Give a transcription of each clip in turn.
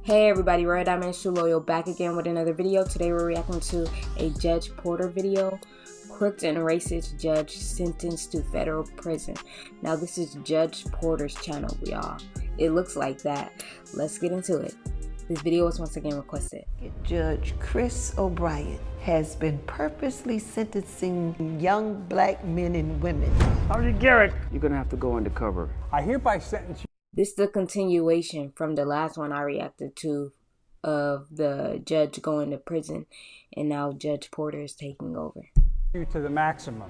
Hey everybody, Red Diamond Shoe Loyal back again with another video. Today we're reacting to a Judge Porter video. Crooked and racist judge sentenced to federal prison. Now this is Judge Porter's channel, y'all. It looks like that. Let's get into it. This video was once again requested. Judge Chris O'Brien has been purposely sentencing young black men and women. Sergeant Garrett, you're gonna have to go undercover. I hereby sentence This is the continuation from the last one I reacted to of the judge going to prison, and now Judge Porter is taking over. you to the maximum.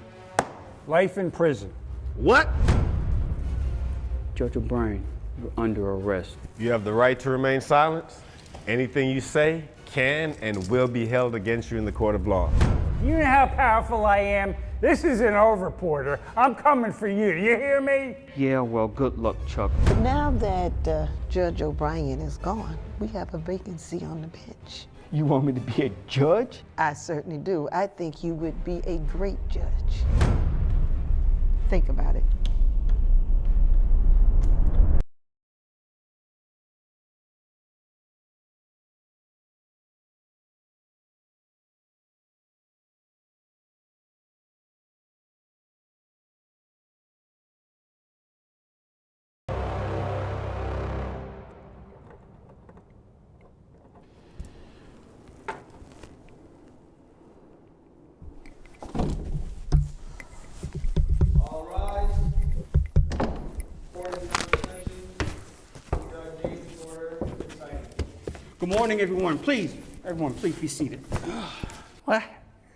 Life in prison. What? Judge O'Brien, you're under arrest. You have the right to remain silent. Anything you say can and will be held against you in the court of law. You know how powerful I am? This isn't over, Porter. I'm coming for you. Do you hear me? Yeah, well, good luck, Chuck. But now that Judge O'Brien is gone, we have a vacancy on the bench. You want me to be a judge? I certainly do. I think you would be a great judge. Think about it. Good morning, everyone. Please, everyone, please be seated. What?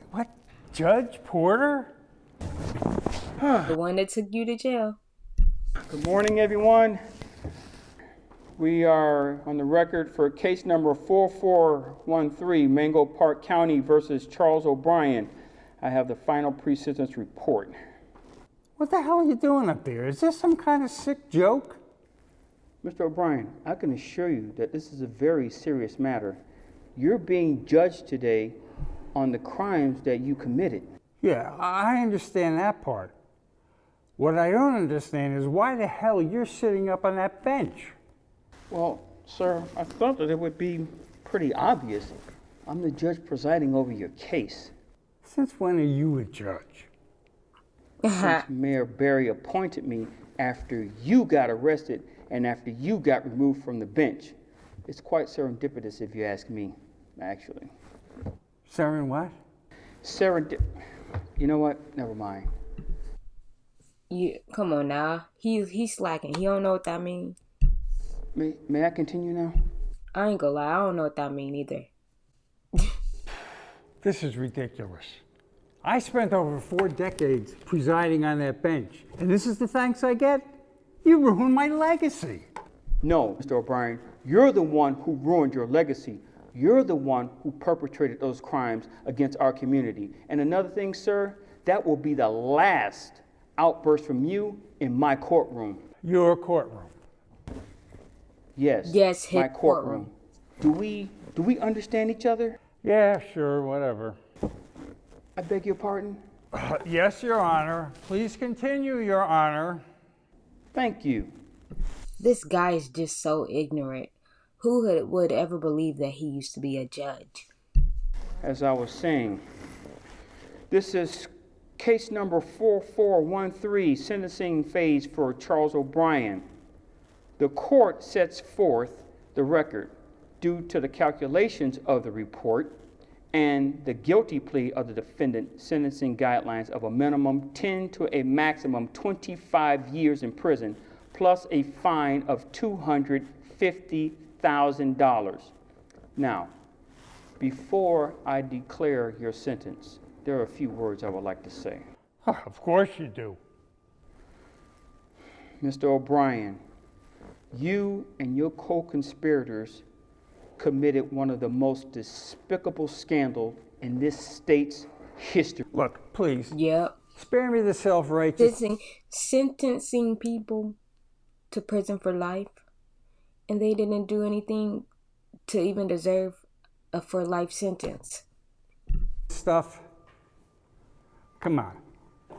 What? Judge Porter? The one that took you to jail. Good morning, everyone. We are on the record for case number 4413, Mango Park County versus Charles O'Brien. I have the final pre-sentence report. What the hell are you doing up there? Is this some kind of sick joke? Mr. O'Brien, I can assure you that this is a very serious matter. You're being judged today on the crimes that you committed. Yeah, I understand that part. What I don't understand is why the hell you're sitting up on that bench. Well, sir, I thought that it would be pretty obvious. I'm the judge presiding over your case. Since when are you a judge? Since Mayor Barry appointed me after you got arrested and after you got removed from the bench. It's quite serendipitous if you ask me, actually. Saren what? You know what? Never mind. You come on now. He's slacking. He don't know what that means. May I continue now? I ain't gonna lie, I don't know what that mean either. This is ridiculous. I spent over 4 decades presiding on that bench, and this is the thanks I get? You ruined my legacy. No, Mr. O'Brien, you're the one who ruined your legacy. You're the one who perpetrated those crimes against our community. And another thing, sir, that will be the last outburst from you in my courtroom. Your courtroom. Yes, Yes, his my courtroom. Do we understand each other? Yeah, sure, whatever. I beg your pardon? Yes, Your Honor. Please continue, Your Honor. Thank you. This guy is just so ignorant. Who would ever believe that he used to be a judge? As I was saying, this is case number 4413, sentencing phase for Charles O'Brien. The court sets forth the record due to the calculations of the report and the guilty plea of the defendant, sentencing guidelines of a minimum 10 to a maximum 25 years in prison, plus a fine of $250,000. Now, before I declare your sentence, there are a few words I would like to say. Of course you do. Mr. O'Brien, you and your co-conspirators committed one of the most despicable scandals in this state's history. Look, please, Yep. spare me the self-righteous. Sentencing people to prison for life, and they didn't do anything to even deserve a for life sentence. Stuff. Come on.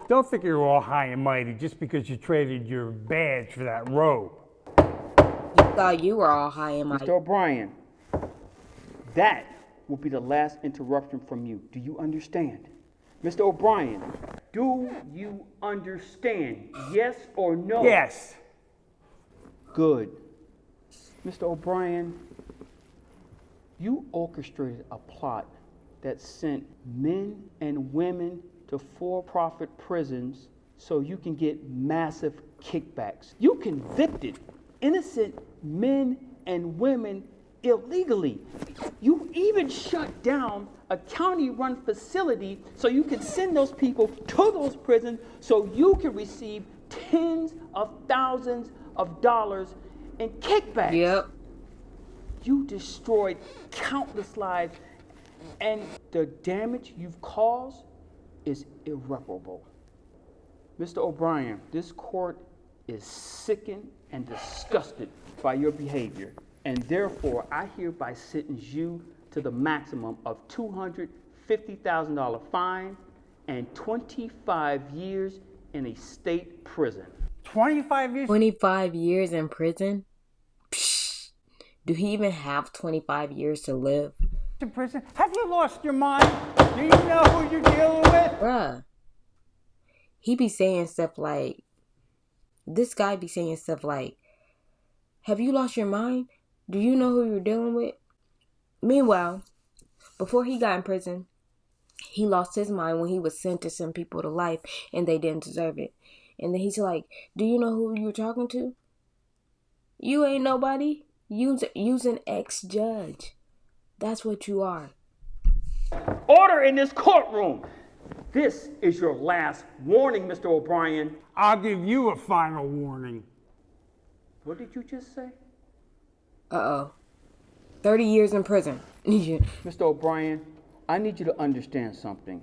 Don't think you're all high and mighty just because you traded your badge for that robe. You thought you were all high and mighty. Mr. O'Brien, that will be the last interruption from you. Do you understand? Mr. O'Brien, do you understand? Yes or no? Yes. Good. Mr. O'Brien, you orchestrated a plot that sent men and women to for-profit prisons so you can get massive kickbacks. You convicted innocent men and women illegally. You even shut down a county-run facility so you can send those people to those prisons so you can receive tens of thousands of dollars in kickbacks. Yep. You destroyed countless lives, and the damage you've caused is irreparable. Mr. O'Brien, this court is sickened and disgusted by your behavior, and therefore I hereby sentence you to the maximum of $250,000 fine and 25 years in a state prison. 25 years? 25 years in prison? Psh, do he even have 25 years to live? In prison? Have you lost your mind? Do you know who you're dealing with? Bruh. He be saying stuff like, this guy be saying stuff like, have you lost your mind? Do you know who you're dealing with? Meanwhile, before he got in prison, he lost his mind when he was sentencing people to life and they didn't deserve it. And then he's like, do you know who you're talking to? You ain't nobody. Use an ex-judge. That's what you are. Order in this courtroom. This is your last warning, Mr. O'Brien. I'll give you a final warning. What did you just say? Uh-oh. 30 years in prison. Mr. O'Brien, I need you to understand something.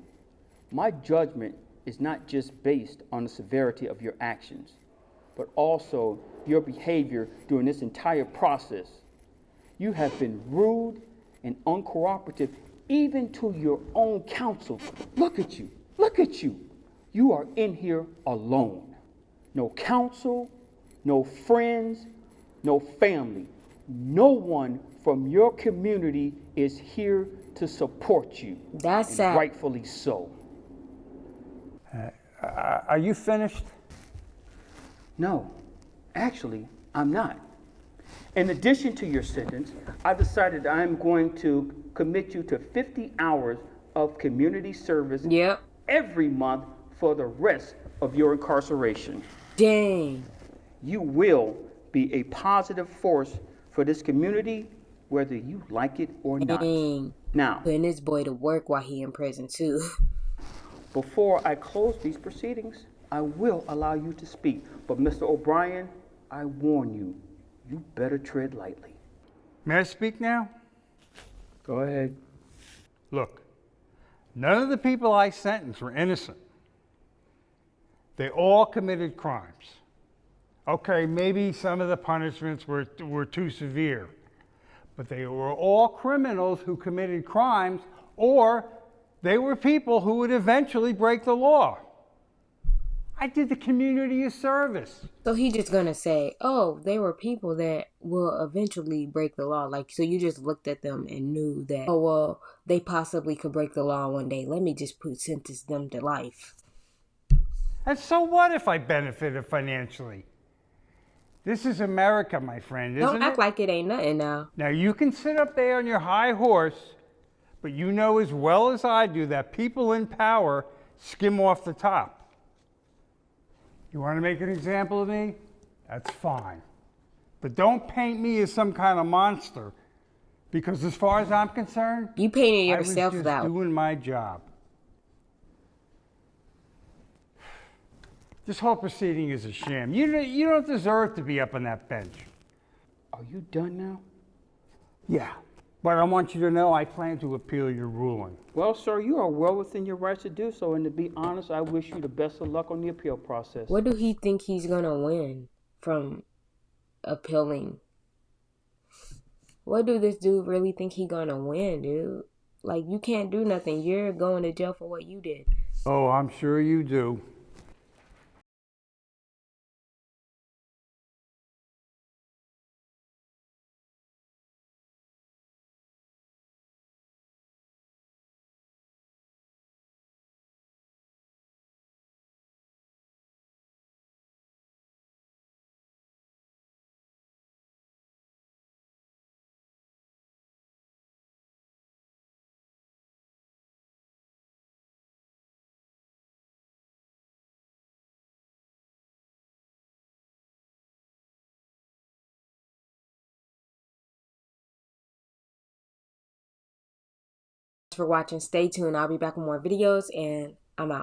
My judgment is not just based on the severity of your actions, but also your behavior during this entire process. You have been rude and uncooperative even to your own counsel. Look at you. Look at you. You are in here alone. No counsel, no friends, no family. No one from your community is here to support you. That's and sad. rightfully so. Are you finished? No, actually, I'm not. In addition to your sentence, I decided I'm going to commit you to 50 hours of community service Yep. every month for the rest of your incarceration. Dang. You will be a positive force for this community, whether you like it or not. Dang. Now, Putting this boy to work while he in prison too. before I close these proceedings, I will allow you to speak. But Mr. O'Brien, I warn you, you better tread lightly. May I speak now? Go ahead. Look, none of the people I sentenced were innocent. They all committed crimes. Okay, maybe some of the punishments were too severe, but they were all criminals who committed crimes, or they were people who would eventually break the law. I did the community a service. So he just gonna say, oh, they were people that will eventually break the law. Like, so you just looked at them and knew that, oh, well, they possibly could break the law one day. Let me just sentence them to life. And so what if I benefited financially? This is America, my friend, isn't Don't act it? like it ain't nothing now. Now, you can sit up there on your high horse, but you know as well as I do that people in power skim off the top. You want to make an example of me? That's fine. But don't paint me as some kind of monster, because as far as I'm concerned, You painted I was yourself just out. doing my job. This whole proceeding is a sham. You don't deserve to be up on that bench. Are you done now? Yeah, but I want you to know I plan to appeal your ruling. Well, sir, you are well within your rights to do so, and to be honest, I wish you the best of luck on the appeal process. What do he think he's gonna win from appealing? What do this dude really think he gonna win, dude? Like, you can't do nothing. You're going to jail for what you did. Oh, I'm sure you do. for watching. Stay tuned. I'll be back with more videos, and